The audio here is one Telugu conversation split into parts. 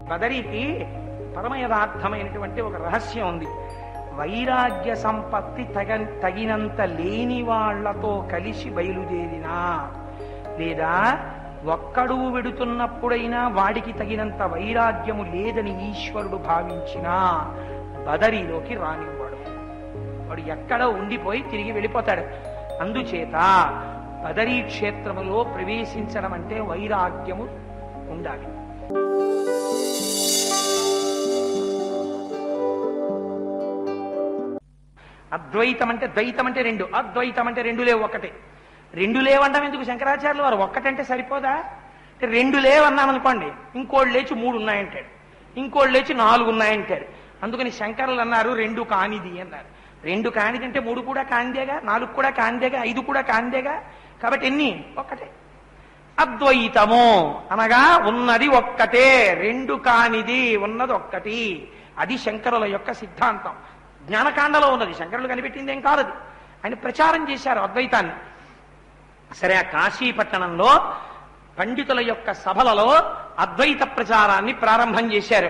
బదరికి పరమ యథార్థమైనటువంటి ఒక రహస్యం ఉంది. వైరాగ్య సంపత్తి తగినంత లేని వాళ్లతో కలిసి బయలుదేరినా, లేదా ఒక్కడు వెడుతున్నప్పుడైనా వాడికి తగినంత వైరాగ్యము లేదని ఈశ్వరుడు భావించినా బదరిలోకి రానివ్వడు. వాడు ఎక్కడో ఉండిపోయి తిరిగి వెళ్ళిపోతాడు. అందుచేత బదరీ క్షేత్రములో ప్రవేశించడం అంటే వైరాగ్యము ఉండాలి. అద్వైతం అంటే ద్వైతం అంటే రెండు, అద్వైతం అంటే రెండు లేవు ఒకటే. రెండు లేవంటాం ఎందుకు? శంకరాచార్యులు వారు ఒక్కటంటే సరిపోదా? అంటే రెండు లేవన్నామనుకోండి, ఇంకోళ్ళు లేచి 3 ఉన్నాయంటాడు, ఇంకోళ్ళు లేచి 4 ఉన్నాయంటాడు. అందుకని శంకరులు అన్నారు రెండు కానిది అన్నారు. రెండు కానిది అంటే 3 కూడా కాందేగా, 4 కూడా కాందేగా, 5 కూడా కాందేగా. కాబట్టి ఎన్ని? ఒక్కటే. అద్వైతము అనగా ఉన్నది ఒక్కటే, రెండు కానిది, ఉన్నది ఒక్కటి. అది శంకరుల యొక్క సిద్ధాంతం. జ్ఞానకాండలో ఉన్నది, శంకరులు కనిపెట్టింది ఏం కాదు. ఆయన ప్రచారం చేశారు అద్వైతాన్ని. సరే, ఆ కాశీపట్టణంలో పండితుల యొక్క సభలలో అద్వైత ప్రచారాన్ని ప్రారంభం చేశారు.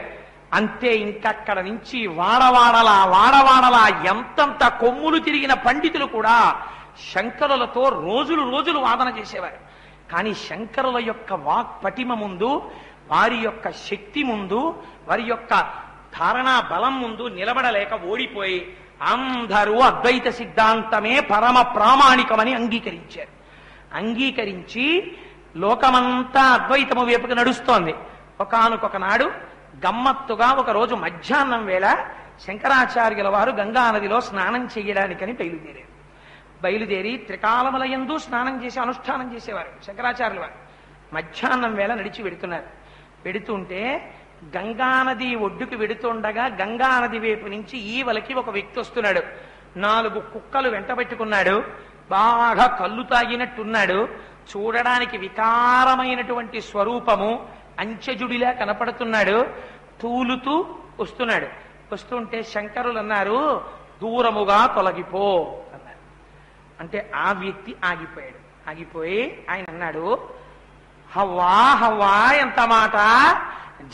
అంతే, ఇంకక్కడ నుంచి వాడవాడలా ఎంతంత కొమ్ములు తిరిగిన పండితులు కూడా శంకరులతో రోజులు వాదన చేసేవారు. కానీ శంకరుల యొక్క వాక్ పటిమ ముందు, వారి యొక్క శక్తి ముందు, వారి యొక్క ధారణా బలం ముందు నిలబడలేక ఓడిపోయి అందరూ అద్వైత సిద్ధాంతమే పరమ ప్రామాణికమని అంగీకరించారు. అంగీకరించి లోకమంతా అద్వైతము వైపుకు నడుస్తోంది. ఒకానొక నాడు గమ్మత్తుగా ఒకరోజు మధ్యాహ్నం వేళ శంకరాచార్యుల వారు గంగానదిలో స్నానం చేయడానికని బయలుదేరి త్రికాలములయందు స్నానం చేసి అనుష్ఠానం చేసేవారు శంకరాచార్యుల వారు. మధ్యాహ్నం వేళ నడిచి వెడుతుంటే గంగానది ఒడ్డుకు వెడుతుండగా గంగానది వైపు నుంచి ఈవలకి ఒక వ్యక్తి వస్తున్నాడు. 4 కుక్కలు వెంటబెట్టుకున్నాడు. బాగా కళ్ళు తాగినట్టున్నాడు. చూడడానికి వికారమైనటువంటి స్వరూపము, అంచెజుడిలా కనపడుతున్నాడు. తూలుతూ వస్తున్నాడు. వస్తుంటే శంకరులు అన్నారు, దూరముగా తొలగిపో అన్నారు. అంటే ఆ వ్యక్తి ఆగిపోయాడు. ఆగిపోయి ఆయన అన్నాడు, హవ్వా ఎంత మాట!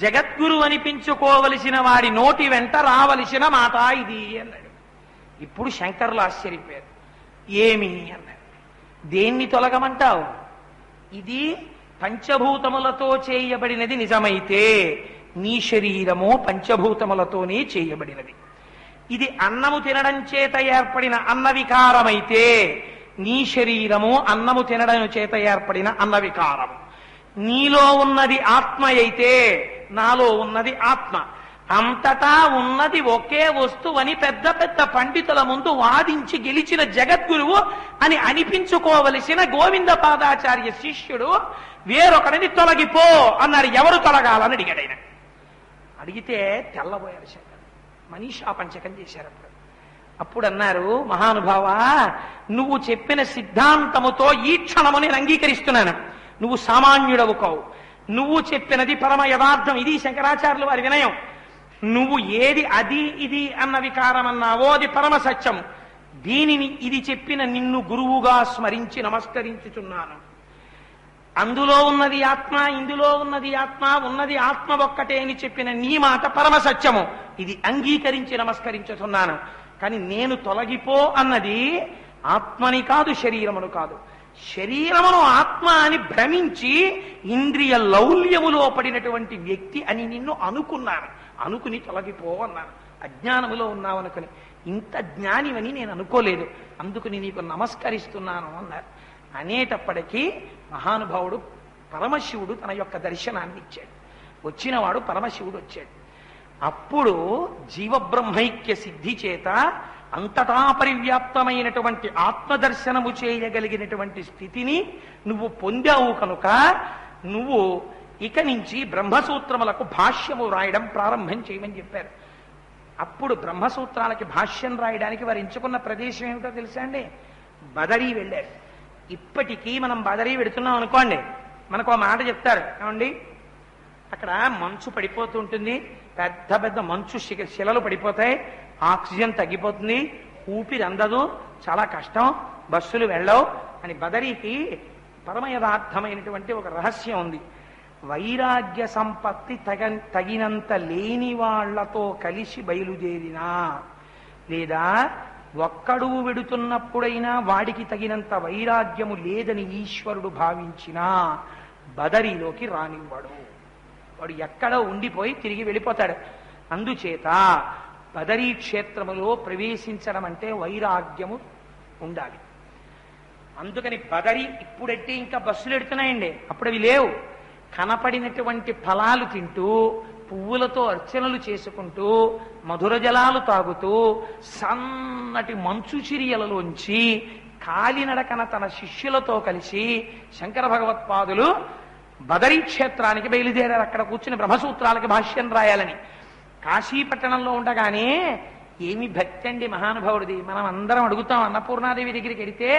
జగద్గురు అనిపించుకోవలసిన వాడి నోటి వెంట రావలసిన మాట ఇది అన్నాడు. ఇప్పుడు శంకరులు ఆశ్చర్యపోయారు. ఏమి అన్నారు. దేన్ని తొలగమంటావు? ఇది పంచభూతములతో చేయబడినది నిజమైతే నీ శరీరము పంచభూతములతోనే చేయబడినది. ఇది అన్నము తినడం చేత ఏర్పడిన అన్న వికారమైతే నీ శరీరము అన్నము తినడం చేత ఏర్పడిన అన్న వికారము. నీలో ఉన్నది ఆత్మ అయితే నాలో ఉన్నది ఆత్మ. అంతటా ఉన్నది ఒకే వస్తువని పెద్ద పెద్ద పండితుల ముందు వాదించి గెలిచిన జగద్గురువు అని అనిపించుకోవలసిన గోవింద పాదాచార్య శిష్యుడు వేరొకడిని తొలగిపో అన్నాడు. ఎవరు తొలగాలని అడిగాడు ఆయన. అడిగితే తెల్లబోయారు శంకర్. మనీషా పంచకం చేశారు. అప్పుడు అన్నారు, మహానుభావ, నువ్వు చెప్పిన సిద్ధాంతముతో ఈ క్షణము నేను అంగీకరిస్తున్నాను. నువ్వు సామాన్యుడవు కావు. నువ్వు చెప్పినది పరమ యథార్థం. ఇది శంకరాచార్యుల వారి వినయం. నువ్వు ఏది అది ఇది అన్న వికారం అన్నావో అది పరమ సత్యము. దీనిని ఇది చెప్పిన నిన్ను గురువుగా స్మరించి నమస్కరించుచున్నాను. అందులో ఉన్నది ఆత్మ, ఇందులో ఉన్నది ఆత్మ, ఉన్నది ఆత్మ ఒక్కటే అని చెప్పిన నీ మాట పరమ సత్యము. ఇది అంగీకరించి నమస్కరించుతున్నాను. కానీ నేను తొలగిపో అన్నది ఆత్మని కాదు, శరీరమును కాదు. శరీరమును ఆత్మ అని భ్రమించి ఇంద్రియ లౌల్యములో పడినటువంటి వ్యక్తి అని నిన్ను అనుకున్నాను. అనుకుని తొలగిపో అన్నాను. అజ్ఞానములో ఉన్నావనుకుని. ఇంత జ్ఞానివని నేను అనుకోలేదు, అందుకుని నీకు నమస్కరిస్తున్నాను అన్నారు. అనేటప్పటికీ మహానుభావుడు పరమశివుడు తన యొక్క దర్శనాన్ని ఇచ్చాడు. వచ్చినవాడు పరమశివుడు వచ్చాడు. అప్పుడు జీవబ్రహ్మైక్య సిద్ధి చేత అంతటా పరివ్యాప్తమైనటువంటి ఆత్మదర్శనము చేయగలిగినటువంటి స్థితిని నువ్వు పొందావు కనుక నువ్వు ఇక నుంచి బ్రహ్మసూత్రములకు భాష్యము రాయడం ప్రారంభం చేయమని చెప్పారు. అప్పుడు బ్రహ్మసూత్రాలకి భాష్యం రాయడానికి వారు ఎంచుకున్న ప్రదేశం ఏమిటో తెలుసా అండి? బదరీ వెళ్ళారు. ఇప్పటికీ మనం బదరీ వెడుతున్నాం అనుకోండి, మనకు ఒక మాట చెప్తారు, ఏమండి అక్కడ మంచు పడిపోతూ ఉంటుంది, పెద్ద పెద్ద మంచు శిలలు పడిపోతాయి, ఆక్సిజన్ తగ్గిపోతుంది, ఊపిరి అందదు, చాలా కష్టం, బస్సులు వెళ్ళవు అని. బదరీకి పరమ యథార్థమైనటువంటి ఒక రహస్యం ఉంది. వైరాగ్య సంపత్తి తగినంత లేని వాళ్లతో కలిసి బయలుదేరినా, లేదా ఒక్కడు వెడుతున్నప్పుడైనా వాడికి తగినంత వైరాగ్యము లేదని ఈశ్వరుడు భావించినా బదరిలోకి రానివ్వడు. వాడు ఎక్కడో ఉండిపోయి తిరిగి వెళ్ళిపోతాడు. అందుచేత బదరీ క్షేత్రములో ప్రవేశించడం అంటే వైరాగ్యము ఉండాలి. అందుకని బదరి ఇప్పుడంటే ఇంకా బస్సులు ఎడుతున్నాయండి, అప్పుడు అవి లేవు. కనపడినటువంటి ఫలాలు తింటూ, పువ్వులతో అర్చనలు చేసుకుంటూ, మధుర జలాలు తాగుతూ, సన్నటి మంచు చిరియలలోంచి కాలినడకన తన శిష్యులతో కలిసి శంకర భగవత్పాదులు బదరీ క్షేత్రానికి బయలుదేరారు. అక్కడ కూర్చుని బ్రహ్మసూత్రాలకి భాష్యం రాయాలని. కాశీపట్టణంలో ఉండగానే ఏమి భక్తి అండి మహానుభావుడిది. మనం అందరం అడుగుతాం, అన్నపూర్ణాదేవి దగ్గరికి వెడితే,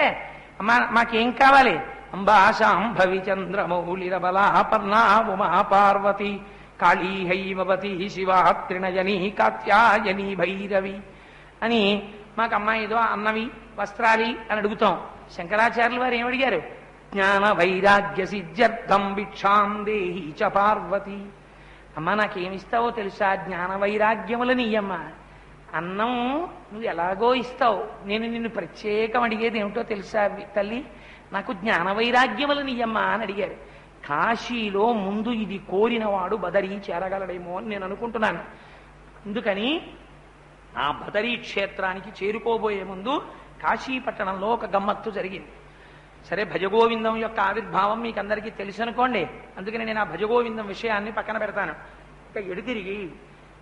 అమ్మా మాకేం కావాలి? అంబాశాంభవి చంద్రమౌళిరబలాపర్ణా ఉమా పార్వతి కాళీహైవతి శివా త్రినయని కాత్యాయని భైరవి అని మాకు అమ్మాయి ఏదో అన్నవి వస్త్రాలి అని అడుగుతాం. శంకరాచార్యులు వారు ఏమడిగారు? జ్ఞాన వైరాగ్య సిద్ధ్యర్థం భిక్షాం దేహి చ పార్వతి. అమ్మ నాకేమిస్తావో తెలుసా? జ్ఞాన వైరాగ్యములని ఇయ్యమ్మా. అన్నం నువ్వు ఎలాగో ఇస్తావు, నేను నిన్ను ప్రత్యేకం అడిగేది ఏమిటో తెలుసా తల్లి? నాకు జ్ఞాన వైరాగ్యములని ఇయ్యమ్మా అని అడిగారు. కాశీలో ముందు ఇది కోరినవాడు బదరీ చేరగలడేమో అని నేను అనుకుంటున్నాను. అందుకని ఆ బదరీ క్షేత్రానికి చేరుకోబోయే ముందు కాశీపట్టణంలో ఒక గమ్మత్తు జరిగింది. సరే, భజగోవిందం యొక్క ఆవిర్భావం మీకు అందరికీ తెలుసు అనుకోండి. అందుకని నేను ఆ భజగోవిందం విషయాన్ని పక్కన పెడతాను. ఇక ఎడుతిరిగి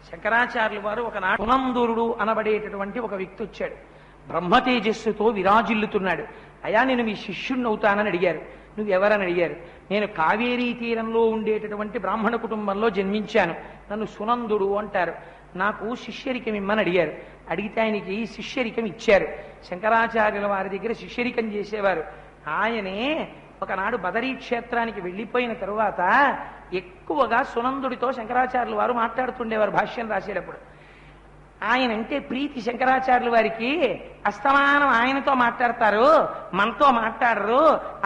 శంకరాచార్యులు వారు ఒకనాడు సునందురుడు అనబడేటటువంటి ఒక వ్యక్తి వచ్చాడు. బ్రహ్మతేజస్సుతో విరాజిల్లుతున్నాడు. అయ్యా నేను మీ శిష్యుణ్ణి అవుతానని అడిగారు. నువ్వెవరని అడిగారు. నేను కావేరీ తీరంలో ఉండేటటువంటి బ్రాహ్మణ కుటుంబంలో జన్మించాను, నన్ను సునందుడు అంటారు, నాకు శిష్యరికం ఇమ్మని అడిగారు. అడిగితే ఆయనకి శిష్యరికం ఇచ్చారు. శంకరాచార్యుల వారి దగ్గర శిష్యరికం చేసేవారు. ఆయనే ఒకనాడు బదరీ క్షేత్రానికి వెళ్ళిపోయిన తరువాత ఎక్కువగా సునందుడితో శంకరాచార్యుల వారు మాట్లాడుతుండేవారు భాష్యం రాసేటప్పుడు. ఆయనంటే ప్రీతి శంకరాచార్యుల వారికి. అస్తమానం ఆయనతో మాట్లాడతారు, మనతో మాట్లాడరు.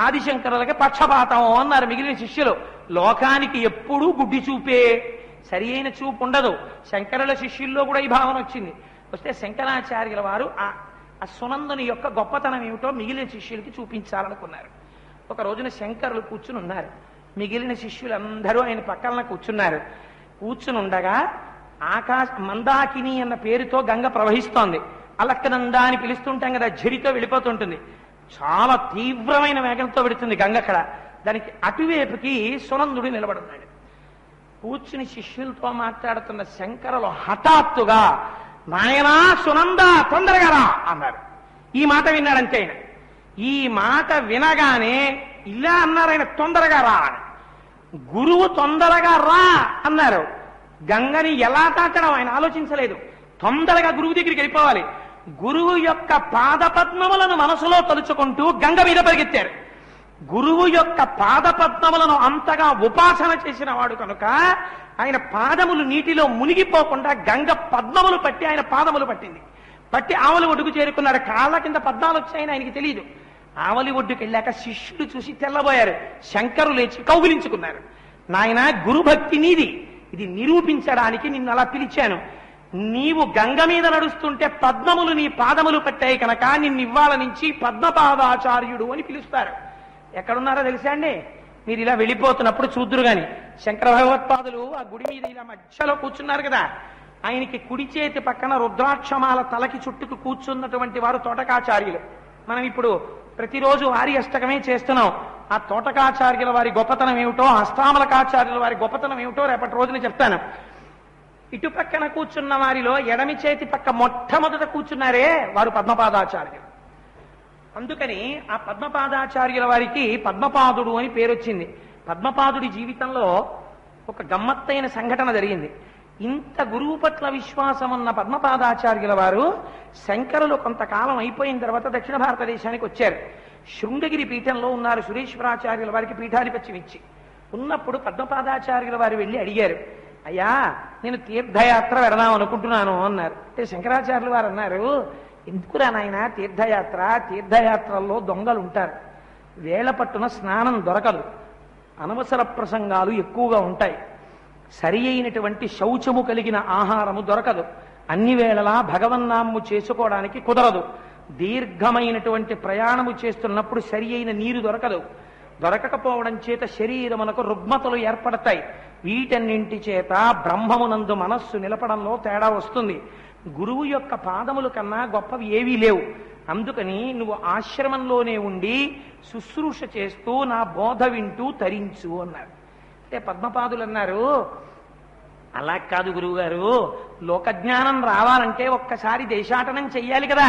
ఆదిశంకరులకి పక్షపాతం అన్నారు మిగిలిన శిష్యులు. లోకానికి ఎప్పుడూ గుడ్డి చూపే, సరి అయిన చూపు ఉండదు. శంకరుల శిష్యుల్లో కూడా ఈ భావన వచ్చింది. వస్తే శంకరాచార్యుల వారు ఆ సునందుని యొక్క గొప్పతనం ఏమిటో మిగిలిన శిష్యులకి చూపించాలనుకున్నారు. ఒక రోజున శంకరులు కూర్చుని ఉన్నారు. మిగిలిన శిష్యులందరూ ఆయన పక్కన కూర్చున్నారు. కూర్చుని ఉండగా మందాకిని అన్న పేరుతో గంగ ప్రవహిస్తోంది. అలక్కనందా అని పిలుస్తుంటాం కదా, ఝరితో వెళ్ళిపోతుంటుంది. చాలా తీవ్రమైన వేగంతో వెడుతుంది గంగ. అక్కడ దానికి అటువైపుకి సునందుడు నిలబడున్నాడు. కూర్చుని శిష్యులతో మాట్లాడుతున్న శంకరులు హఠాత్తుగా, నాయనా సునంద తొందరగా రా అన్నారు. ఈ మాట విన్నాడంతే ఆయన. ఈ మాట వినగానే ఇలా అన్నారు ఆయన, తొందరగా రా అని. గురువు తొందరగా రా అన్నారు. గంగని ఎలా తాకడం ఆయన ఆలోచించలేదు. తొందరగా గురువు దగ్గరికి వెళ్ళిపోవాలి. గురువు యొక్క పాదపద్మములను మనసులో తలుచుకుంటూ గంగ మీద పరిగెత్తారు. గురువు యొక్క పాదపద్మములను అంతగా ఉపాసన చేసిన వాడు కనుక ఆయన పాదములు నీటిలో మునిగిపోకుండా గంగ పద్మములు పట్టి ఆయన పాదములు పట్టింది. పట్టి ఆవలి ఒడ్డుకు చేరుకున్నాడు. కాళ్ళ కింద పద్మాలు వచ్చాయని ఆయనకి తెలియదు. ఆవలి ఒడ్డుకు వెళ్ళాక శిష్యులు చూసి తెల్లబోయారు. శంకరు లేచి కౌగిలించుకున్నారు. నాయన గురుభక్తి నీది, ఇది నిరూపించడానికి నిన్ను అలా పిలిచాను. నీవు గంగ మీద నడుస్తుంటే పద్మములు నీ పాదములు పట్టాయి కనుక నిన్ను ఇవ్వాల నుంచి పద్మపాదాచార్యుడు అని పిలుస్తారు. ఎక్కడున్నారో తెలుసా అండి? మీరు ఇలా వెళ్ళిపోతున్నప్పుడు చూద్దురు గాని శంకర భగవత్పాదులు ఆ గుడి మీద ఇలా మధ్యలో కూర్చున్నారు కదా, ఆయనకి కుడి చేతి పక్కన రుద్రాక్షమాల తలకి చుట్టుకు కూర్చున్నటువంటి వారు తోటకాచార్యులు. మనం ఇప్పుడు ప్రతిరోజు వారి అష్టకమే చేస్తున్నాం. ఆ తోటకాచార్యుల వారి గొప్పతనం ఏమిటో, హస్తామలకాచార్యుల వారి గొప్పతనం ఏమిటో రేపటి రోజున చెప్తాను. ఇటు పక్కన కూర్చున్న వారిలో ఎడమి చేతి పక్క మొట్టమొదట కూర్చున్నారే వారు పద్మపాదాచార్యులు. అందుకని ఆ పద్మపాదాచార్యుల వారికి పద్మపాదుడు అని పేరు వచ్చింది. పద్మపాదుడి జీవితంలో ఒక గమ్మత్తైన సంఘటన జరిగింది. ఇంత గురువు పట్ల విశ్వాసం ఉన్న పద్మపాదాచార్యుల వారు శంకరులు కొంతకాలం అయిపోయిన తర్వాత దక్షిణ భారతదేశానికి వచ్చారు. శృంగగిరి పీఠంలో ఉన్నారు. సురేశ్వరాచార్యుల వారికి పీఠాధిపత్యం ఇచ్చి ఉన్నప్పుడు పద్మపాదాచార్యుల వారు వెళ్ళి అడిగారు, అయ్యా నేను తీర్థయాత్ర వెడదాం అనుకుంటున్నాను అన్నారు. అంటే శంకరాచార్యుల వారు అన్నారు, ఎందుకురా నాయన తీర్థయాత్ర, తీర్థయాత్రల్లో దొంగలు ఉంటారు, వేళ పట్టున స్నానం దొరకదు, అనవసర ప్రసంగాలు ఎక్కువగా ఉంటాయి. సరి అయినటువంటి శౌచము కలిగిన ఆహారము దొరకదు. అన్ని వేళలా భగవన్నామము చేసుకోవడానికి కుదరదు. దీర్ఘమైనటువంటి ప్రయాణము చేస్తున్నప్పుడు సరి అయిన నీరు దొరకదు. దొరకకపోవడం చేత శరీరమునకు రుగ్మతలు ఏర్పడతాయి. వీటన్నింటి చేత బ్రహ్మమునందు మనస్సు నిలపడంలో తేడా వస్తుంది. గురువు యొక్క పాదముల కన్నా గొప్పవి ఏవీ లేవు. అందుకని నువ్వు ఆశ్రమంలోనే ఉండి శుశ్రూష చేస్తూ నా బోధ వింటూ తరించు అన్నారు. అంటే పద్మపాదులు అన్నారు, అలా కాదు గురువుగారు, లోకజ్ఞానం రావాలంటే ఒక్కసారి దేశాటనం చెయ్యాలి కదా,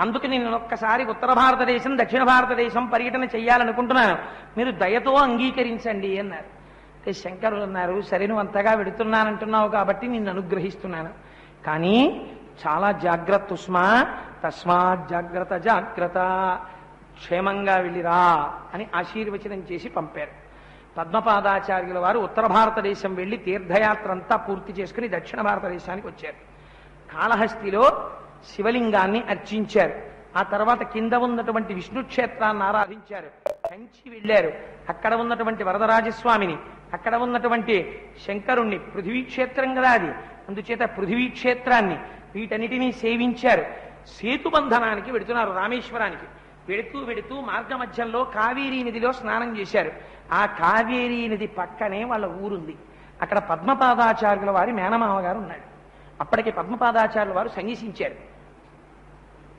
అందుకు నేను ఒక్కసారి ఉత్తర భారతదేశం దక్షిణ భారతదేశం పర్యటన చెయ్యాలనుకుంటున్నాను, మీరు దయతో అంగీకరించండి అన్నారు. అంటే శంకరులు అన్నారు, సరే నువ్వు అంతగా వెడుతున్నానంటున్నావు కాబట్టి నిన్ను అనుగ్రహిస్తున్నాను, కానీ చాలా జాగ్రత్త ఉస్మా, తస్మాత్ జాగ్రత్త జాగ్రత్త, క్షేమంగా వెళ్ళిరా అని ఆశీర్వచనం చేసి పంపారు. పద్మపాదాచార్యుల వారు ఉత్తర భారతదేశం వెళ్లి తీర్థయాత్ర అంతా పూర్తి చేసుకుని దక్షిణ భారతదేశానికి వచ్చారు. కాళహస్తిలో శివలింగాన్ని అర్చించారు. ఆ తర్వాత కింద ఉన్నటువంటి విష్ణు క్షేత్రాన్ని ఆరాధించారు. కంచి వెళ్ళారు, అక్కడ ఉన్నటువంటి వరదరాజస్వామిని, అక్కడ ఉన్నటువంటి శంకరుణ్ణి, పృథివీ క్షేత్రం కదా అది, అందుచేత పృథివీ క్షేత్రాన్ని, వీటన్నిటినీ సేవించారు. సేతుబంధనానికి వెడుతున్నారు రామేశ్వరానికి. వెడుతూ వెడుతూ మార్గ మధ్యంలో కావేరీ నదిలో స్నానం చేశారు. ఆ కావేరీ నది పక్కనే వాళ్ళ ఊరుంది. అక్కడ పద్మపాదాచార్యుల వారి మేనమామ గారు ఉన్నాడు. అప్పటికి పద్మపాదాచార్యుల వారు సన్యసించారు.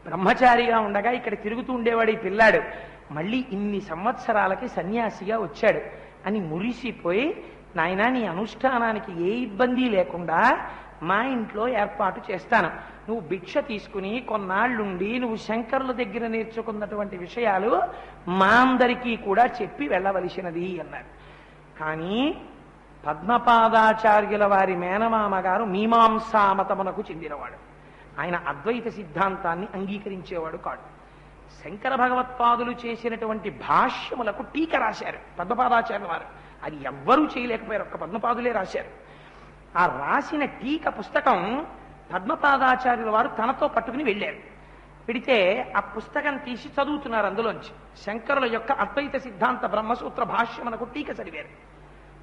బ్రహ్మచారిగా ఉండగా ఇక్కడ తిరుగుతూ ఉండేవాడు ఈ పిల్లాడు, మళ్ళీ ఇన్ని సంవత్సరాలకి సన్యాసిగా వచ్చాడు అని మురిసిపోయి, నాయనా నీ అనుష్ఠానానికి ఏ ఇబ్బంది లేకుండా మా ఇంట్లో ఏర్పాటు చేస్తాను, నువ్వు భిక్ష తీసుకుని కొన్నాళ్ళుండి నువ్వు శంకరుల దగ్గర నేర్చుకున్నటువంటి విషయాలు మా అందరికీ కూడా చెప్పి వెళ్ళవలసినది అన్నారు. కానీ పద్మపాదాచార్యుల వారి మేనమామ గారు మీమాంసామతమునకు చెందినవాడు. ఆయన అద్వైత సిద్ధాంతాన్ని అంగీకరించేవాడు కాడు. శంకర భగవత్పాదులు చేసినటువంటి భాష్యములకు టీక రాశారు పద్మపాదాచార్యుల వారు. అది ఎవ్వరూ చేయలేకపోయారు, ఒక్క పద్మపాదులే రాశారు. ఆ రాసిన టీక పుస్తకం పద్మపాదాచార్యుల వారు తనతో పట్టుకుని వెళ్ళారు. పెడితే ఆ పుస్తకం తీసి చదువుతున్నారు. అందులోంచి శంకరుల యొక్క అద్వైత సిద్ధాంత బ్రహ్మసూత్ర భాష్యమునకు టీక చదివారు.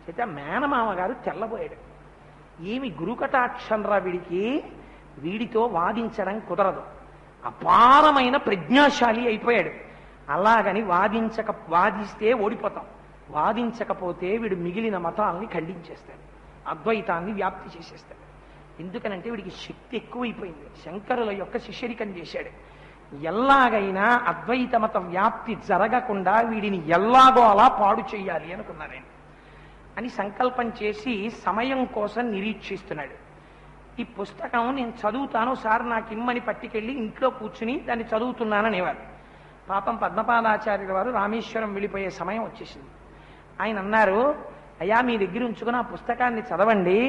అయితే మేనమామ గారు తెల్లబోయాడు. ఏమి గురుకటాక్షంరా వీడికి, వీడితో వాదించడం కుదరదు, అపారమైన ప్రజ్ఞాశాలి అయిపోయాడు. అలాగని వాదిస్తే ఓడిపోతాం, వాదించకపోతే వీడు మిగిలిన మతాలని ఖండించేస్తాడు, అద్వైతాన్ని వ్యాప్తి చేసేస్తాడు. ఎందుకనంటే వీడికి శక్తి ఎక్కువైపోయింది. శంకరుల యొక్క శిష్యరికం చేశాడు. ఎల్లాగైనా అద్వైత మత వ్యాప్తి జరగకుండా వీడిని ఎల్లాగో అలా పాడు చేయాలి అనుకున్నారు ఆయన. అని సంకల్పం చేసి సమయం కోసం నిరీక్షిస్తున్నాడు. ఈ పుస్తకం నేను చదువుతాను సార్, నాకు ఇమ్మని పట్టుకెళ్ళి ఇంట్లో కూర్చుని దాన్ని చదువుతున్నాననేవారు. పాపం పద్మపాదాచార్యుల వారు రామేశ్వరం వెళ్ళిపోయే సమయం వచ్చేసింది. ఆయన అన్నారు, అయ్యా మీ దగ్గర ఉంచుకుని ఆ పుస్తకాన్ని చదవండి,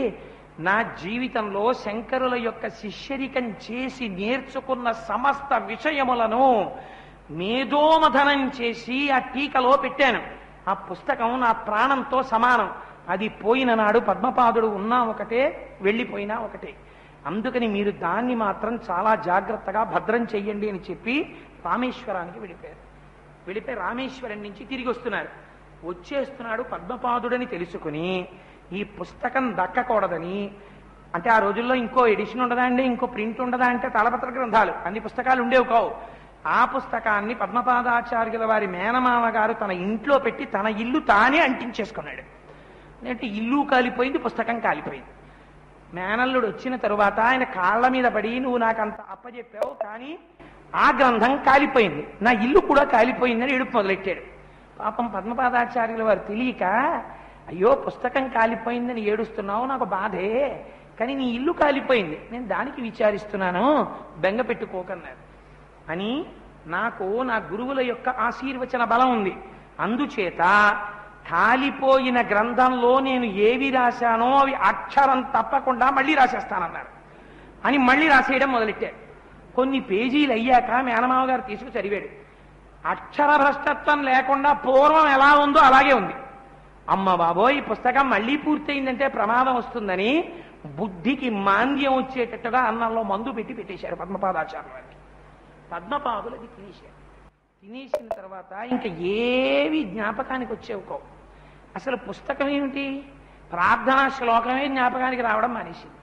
నా జీవితంలో శంకరుల యొక్క శిష్యరికం చేసి నేర్చుకున్న సమస్త విషయములను మేధోమథనం చేసి ఆ టీకలో పెట్టాను. ఆ పుస్తకం నా ప్రాణంతో సమానం. అది పోయిన నాడు పద్మపాదుడు ఉన్నా ఒకటే, వెళ్ళిపోయినా ఒకటే. అందుకని మీరు దాన్ని మాత్రం చాలా జాగ్రత్తగా భద్రం చెయ్యండి అని చెప్పి రామేశ్వరానికి వెళ్ళిపోయారు. వెళ్ళిపోయి రామేశ్వరం నుంచి తిరిగి వస్తున్నారు. వచ్చేస్తున్నాడు పద్మపాదుడని తెలుసుకుని ఈ పుస్తకం దక్కకూడదని, అంటే ఆ రోజుల్లో ఇంకో ఎడిషన్ ఉండదా అండి, ఇంకో ప్రింట్ ఉండదా అంటే తాళపత్ర గ్రంథాలు, అన్ని పుస్తకాలు ఉండేవి కావు. ఆ పుస్తకాన్ని పద్మపాదాచార్యుల వారి మేనమామ గారు తన ఇంట్లో పెట్టి తన ఇల్లు తానే అంటించేసుకున్నాడు. అంటే ఇల్లు కాలిపోయింది, పుస్తకం కాలిపోయింది. మేనల్లుడు వచ్చిన తరువాత ఆయన కాళ్ల మీద పడి, నువ్వు నాకంత అప్పచెప్పావు కానీ ఆ గ్రంథం కాలిపోయింది, నా ఇల్లు కూడా కాలిపోయిందని ఏడుపు మొదలెట్టాడు. పాపం పద్మపాదాచార్యుల వారు తెలియక, అయ్యో పుస్తకం కాలిపోయిందని ఏడుస్తున్నావు, నాకు బాధే, కానీ నీ ఇల్లు కాలిపోయింది, నేను దానికి విచారిస్తున్నాను, బెంగ పెట్టుకోకన్నారు. అని నాకు నా గురువుల యొక్క ఆశీర్వచన బలం ఉంది, అందుచేత కాలిపోయిన గ్రంథంలో నేను ఏవి రాశానో అవి అక్షరం తప్పకుండా మళ్ళీ రాసేస్తానన్నారు. అని మళ్ళీ రాసేయడం మొదలెట్టాడు. కొన్ని పేజీలు అయ్యాక మేనమామ గారు తీసుకు చదివాడు. అక్షర భ్రష్టత్వం లేకుండా పూర్వం ఎలా ఉందో అలాగే ఉంది. అమ్మ బాబోయ్, ఈ పుస్తకం మళ్ళీ పూర్తయిందంటే ప్రమాదం వస్తుందని బుద్ధికి మాంద్యం వచ్చేటట్టుగా అన్నంలో మందు పెట్టేశారు పద్మపాదాచార్య వారికి. పద్మపాదులు అది తినేశారు. తినేసిన తర్వాత ఇంకా ఏవి జ్ఞాపకానికి వచ్చేవి కావు. అసలు పుస్తకం ఏమిటి? ప్రార్థనా శ్లోకమే జ్ఞాపకానికి రావడం మానేసింది.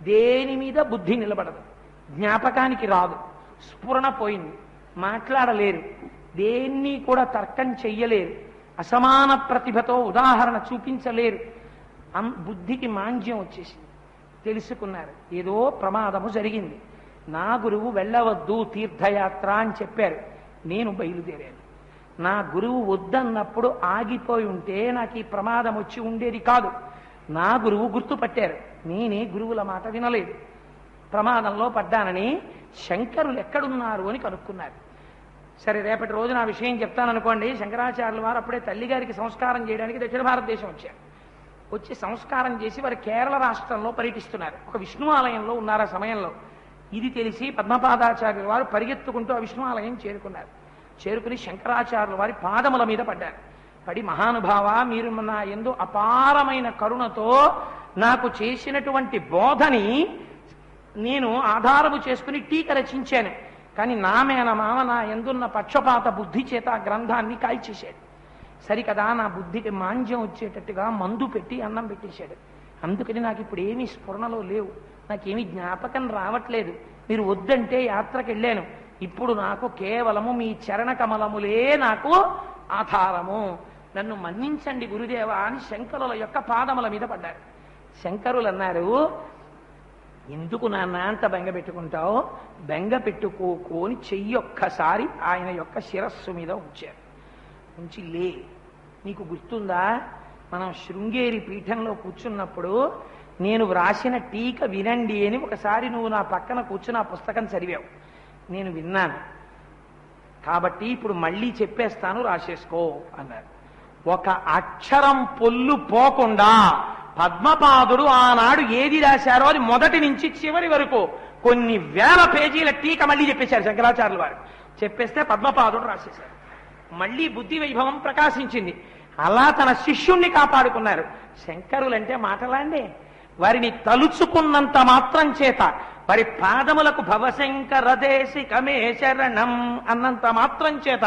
దేని మీద బుద్ధి నిలబడదు, జ్ఞాపకానికి రాదు, స్ఫురణ పోయింది, మాట్లాడలేరు, దేన్ని కూడా తర్కం చెయ్యలేరు, అసమాన ప్రతిభతో ఉదాహరణ చూపించలేరు. బుద్ధికి మాంద్యం వచ్చేసింది. తెలుసుకున్నారు ఏదో ప్రమాదము జరిగింది. నా గురువు వెళ్ళవద్దు తీర్థయాత్ర అని చెప్పారు, నేను బయలుదేరాను. నా గురువు వద్దన్నప్పుడు ఆగిపోయి ఉంటే నాకు ఈ ప్రమాదం వచ్చి ఉండేది కాదు. నా గురువు గుర్తుపట్టారు, నేనే గురువుల మాట వినలేదు, ప్రమాదంలో పడ్డానని శంకరులు ఎక్కడున్నారు అని కనుక్కున్నారు. సరే, రేపటి రోజు నా విషయం చెప్తాననుకోండి. శంకరాచార్యుల వారు అప్పుడే తల్లిగారికి సంస్కారం చేయడానికి దక్షిణ భారతదేశం వచ్చారు. వచ్చి సంస్కారం చేసి వారు కేరళ రాష్ట్రంలో పర్యటిస్తున్నారు. ఒక విష్ణు ఆలయంలో ఉన్నారు ఆ సమయంలో. ఇది తెలిసి పద్మపాదాచార్యుల వారు పరిగెత్తుకుంటూ ఆ విష్ణు ఆలయం చేరుకున్నారు. చేరుకుని శంకరాచార్యుల వారి పాదముల మీద పడ్డారు. పడి, మహానుభావ, మీరు నా యందు అపారమైన కరుణతో నాకు చేసినటువంటి బోధని నేను ఆధారము చేసుకుని టీక రచించాను. కానీ నా మేనమామ నా యందున్న పక్షపాత బుద్ధి చేత ఆ గ్రంథాన్ని కాల్చేశాడు. సరికదా, నా బుద్ధికి మాంద్యం వచ్చేటట్టుగా మందు పెట్టి అన్నం పెట్టేశాడు. అందుకని నాకు ఇప్పుడు ఏమీ స్ఫురణలో లేవు, నాకేమీ జ్ఞాపకం రావట్లేదు. మీరు వద్దంటే యాత్రకు వెళ్ళాను. ఇప్పుడు నాకు కేవలము మీ చరణ కమలములే నాకు ఆధారము. నన్ను మన్నించండి గురుదేవా అని శంకరుల యొక్క పాదముల మీద పడ్డారు. శంకరులు అన్నారు, ఎందుకు నాన్న అంత బెంగ పెట్టుకుంటావు? బెంగ పెట్టుకోని చెయ్యి ఒక్కసారి ఆయన యొక్క శిరస్సు మీద ఉంచారు. ఉంచి, లే, నీకు గుర్తుందా మనం శృంగేరి పీఠంలో కూర్చున్నప్పుడు నేను వ్రాసిన టీక వినండి అని ఒకసారి నువ్వు నా పక్కన కూర్చుని ఆ పుస్తకం చదివావు, నేను విన్నాను. కాబట్టి ఇప్పుడు మళ్ళీ చెప్పేస్తాను, రాసేసుకో అన్నారు. ఒక అక్షరం పొల్లు పోకుండా పద్మపాదుడు ఆనాడు ఏది రాశారో అది మొదటి నుంచి చివరి వరకు కొన్ని వేల పేజీల టీక మళ్ళీ చెప్పేశారు శంకరాచార్యుల వారు. చెప్పేస్తే పద్మపాదుడు రాసేశారు. మళ్ళీ బుద్ధి వైభవం ప్రకాశించింది. అలా తన శిష్యుణ్ణి కాపాడుకున్నారు. శంకరులంటే మాటలాండే, వారిని తలుచుకున్నంత మాత్రం చేత, వారి పాదములకు భవశంకర దేశికమే శరణం అన్నంత మాత్రం చేత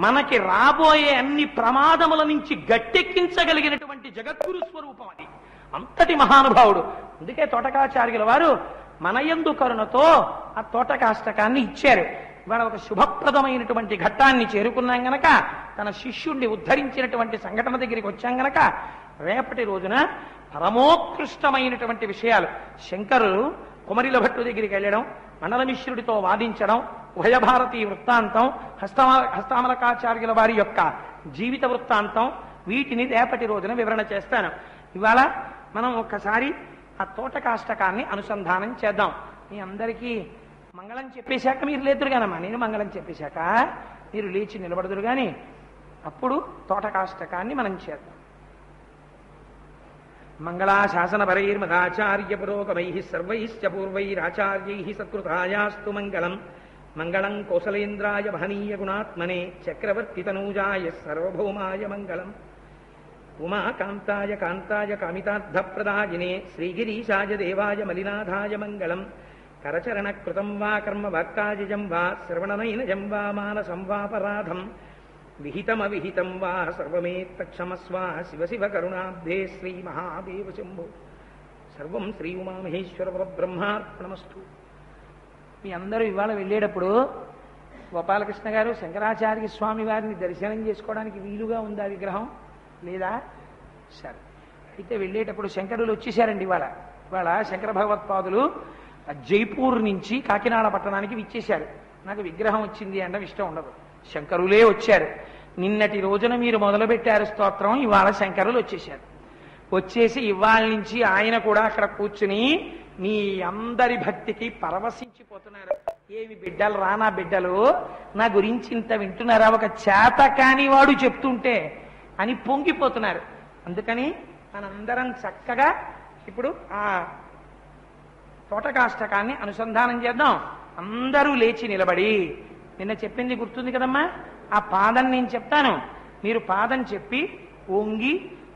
మనకి రాబోయే అన్ని ప్రమాదముల నుంచి గట్టెక్కించగలిగినటువంటి జగద్గురు స్వరూపం అది. అంతటి మహానుభావుడు. అందుకే తోటకాచార్యుల వారు మనయందు కరుణతో ఆ తోటకాష్టకాన్ని ఇచ్చారు. ఇవాళ ఒక శుభప్రదమైనటువంటి ఘట్టాన్ని చేరుకున్నాం గనక, తన శిష్యుణ్ణి ఉద్ధరించినటువంటి సంఘటన దగ్గరికి వచ్చాం గనక, రేపటి రోజున పరమోత్కృష్టమైనటువంటి విషయాలు. శంకరులు కుమరిల భట్టు దగ్గరికి వెళ్ళడం, మండలమిశ్రుడితో వాదించడం, ఉభయభారతీ వృత్తాంతం, హస్తామలకాచార్యుల వారి యొక్క జీవిత వృత్తాంతం, వీటిని రేపటి రోజున వివరణ చేస్తాను. ఇవాళ మనం ఒక్కసారి ఆ తోటకాష్టకాన్ని అనుసంధానం చేద్దాం. మీ అందరికీ మంగళం చెప్పేశాక మీరు లేదురు కానమ్మా, నేను మంగళం చెప్పేశాక మీరు లేచి నిలబడదురు గాని అప్పుడు తోటకాష్టకాన్ని మనం చేద్దాం. మంగళాశాసనపరైర్మదాచార్య పురోగమైః సర్వైశ్చ పూర్వైరాచార్యైః సత్కృతాయాస్తు మంగళం. మంగళం కౌసలేంద్రాయ మహనీయ గుణాత్మనే చక్రవర్తి తనూజాయ సర్వభౌమాయ మంగళం. ఉమాకాంతాయ కాంతాయ కామితార్థప్రదాయినే శ్రీగిరీశాయ దేవాయ మలినాథాయ మంగళం. కరచరణ కృతం వా కర్మ వాక్కాయజం వా శ్రవణనైనజం వా మానసం వాపరాధం విహితమవిహితం వా సర్వమేత్తక్షమస్వ. శివ శివ కరుణాబ్ధే శ్రీ మహాదేవ శంభో. సర్వం శ్రీ ఉమామహేశ్వర పరబ్రహ్మార్పణమస్తు. మీ అందరూ ఇవాళ వెళ్ళేటప్పుడు గోపాలకృష్ణ గారు శంకరాచార్య స్వామి వారిని దర్శనం చేసుకోవడానికి వీలుగా ఉందా విగ్రహం? లేదా? సరే, అయితే వెళ్ళేటప్పుడు శంకరులు వచ్చేసారండి. ఇవాళ శంకర భగవత్పాదులు జైపూర్ నుంచి కాకినాడ పట్టణానికి విచ్చేశారు. నాకు విగ్రహం వచ్చింది అంటే ఇష్టం ఉండదు, శంకరులే వచ్చారు. నిన్నటి రోజున మీరు మొదలుపెట్టారు స్తోత్రం, ఇవాళ శంకరులు వచ్చేశారు. వచ్చేసి ఇవాళ నుంచి ఆయన కూడా అక్కడ కూర్చుని మీ అందరి భక్తికి పరవశించిపోతున్నారు. ఏమి బిడ్డలు రా నా బిడ్డలు, నా గురించి ఇంత వింటున్నారా, ఒక చేత కాని వాడు చెప్తుంటే అని పొంగిపోతున్నారు. అందుకని మనందరం చక్కగా ఇప్పుడు ఆ తోటకాష్టకాన్ని అనుసంధానం చేద్దాం. అందరూ లేచి నిలబడి, నిన్న చెప్పింది గుర్తుంది కదమ్మా, ఆ పాదం నేను చెప్తాను, మీరు పాదం చెప్పి వంగి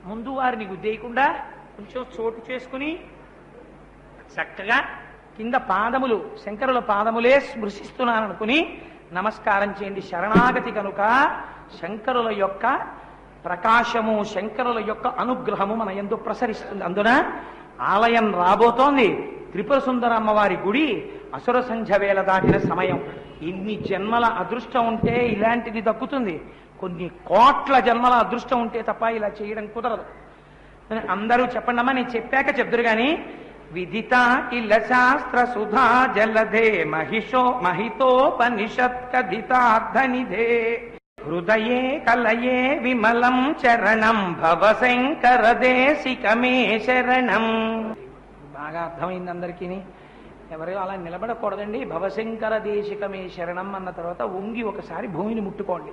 ముందు వారిని గుద్దేయకుండా కొంచెం చోటు చేసుకుని చక్కగా కింద పాదములు శంకరుల పాదములే స్మృశిస్తున్నాననుకుని నమస్కారం చేయండి. శరణాగతి కనుక శంకరుల యొక్క ప్రకాశము శంకరుల యొక్క అనుగ్రహము మన యందు ప్రసరిస్తుంది. అందున ఆలయం రాబోతోంది. త్రిపుర సుందర అమ్మవారి గుడి అసుర సంధ్య వేళ దాటిన సమయం. ఇన్ని జన్మల అదృష్టం ఉంటే ఇలాంటిది దక్కుతుంది. కొన్ని కోట్ల జన్మల అదృష్టం ఉంటే తప్ప ఇలా చేయడం కుదరదు. అందరూ చెప్పండమ్మా, నేను చెప్పాక చెప్తురు గాని. విదిత కిల శాస్త్ర సుధా జలధే మహితోపనిషత్ కథితార్థనిధే హృదయే కలయే విమలం చరణం భవశంకర దేశికమే శరణం. బాగా అర్థమైంది అందరికీ. ఎవరో అలా నిలబడకూడదండి. భవశంకర దేశికమే శరణం అన్న తర్వాత వంగి ఒకసారి భూమిని ముట్టుకోండి.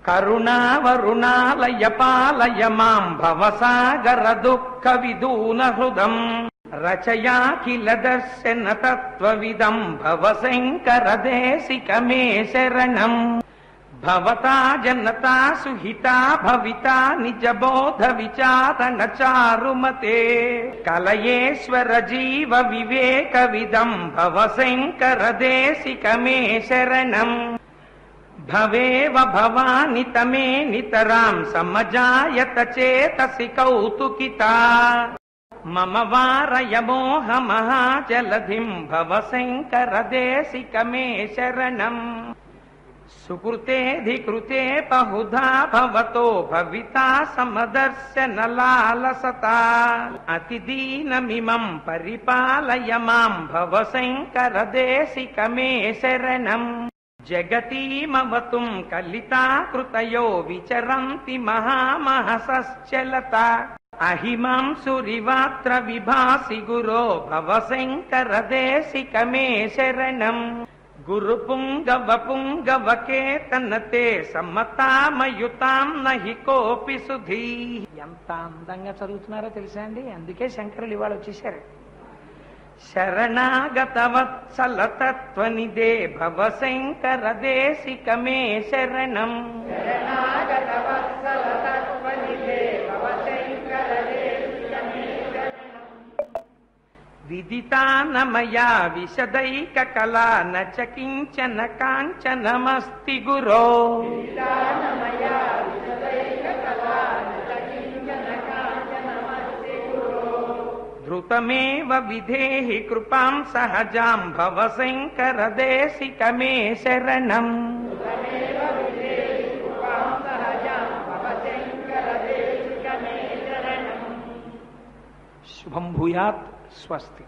కరుణావరుణాలయ పాలయ మాం భవసాగర దుఃఖ విదూన హృదం రచయాఖిల దర్శన తత్వవిదం భవశంకర దేశికమే శరణం. భవతా జనతా సుహితా భవితా నిజబోధ విచారణ చారుమతే కలయేశ్వర జీవ వివేక విదం భవశంకర దేశికమే శరణం. భవేవ భవాని తమే నితరాం సమజాయత చేతసి కౌతుకితా మమ వారయ మోహ మహాజలధిం భవశంకర దేశికమే శరణం. సుకృతేధికృతే బహుధా భవతో భవితా సమదర్శన లాలసతా అతిదీనమిమం పరిపాలయ మాం భవశంకర దేశికమే శరణం. జగతీమవతుం కలితాకృతయో విచరంతి మహామహసశ్చలత అహిమాం సురివాత్ర విభాసి గురో భవశంకర దేశికమే శరణం. గురు పుంగవ పుంగవకేతనతే సమ్మతామయుతాం నహి కోపి సుధీ. ఎంత అందంగా చదువుతున్నారో తెలుసా అండి. అందుకే శంకరులు ఇవాళ వచ్చేసారు. శరణాగతవత్సలతత్వనిదే భవశంకర దేశికమే శరణం. విదితానమయా విశదైక కళా నచ కించన కాంచనమస్తి గురో ధృతమేవ విధేహి కృపాం సహజాం భవశంకర దేశికమే శరణం. శుభం భూయాత్. స్వస్తి.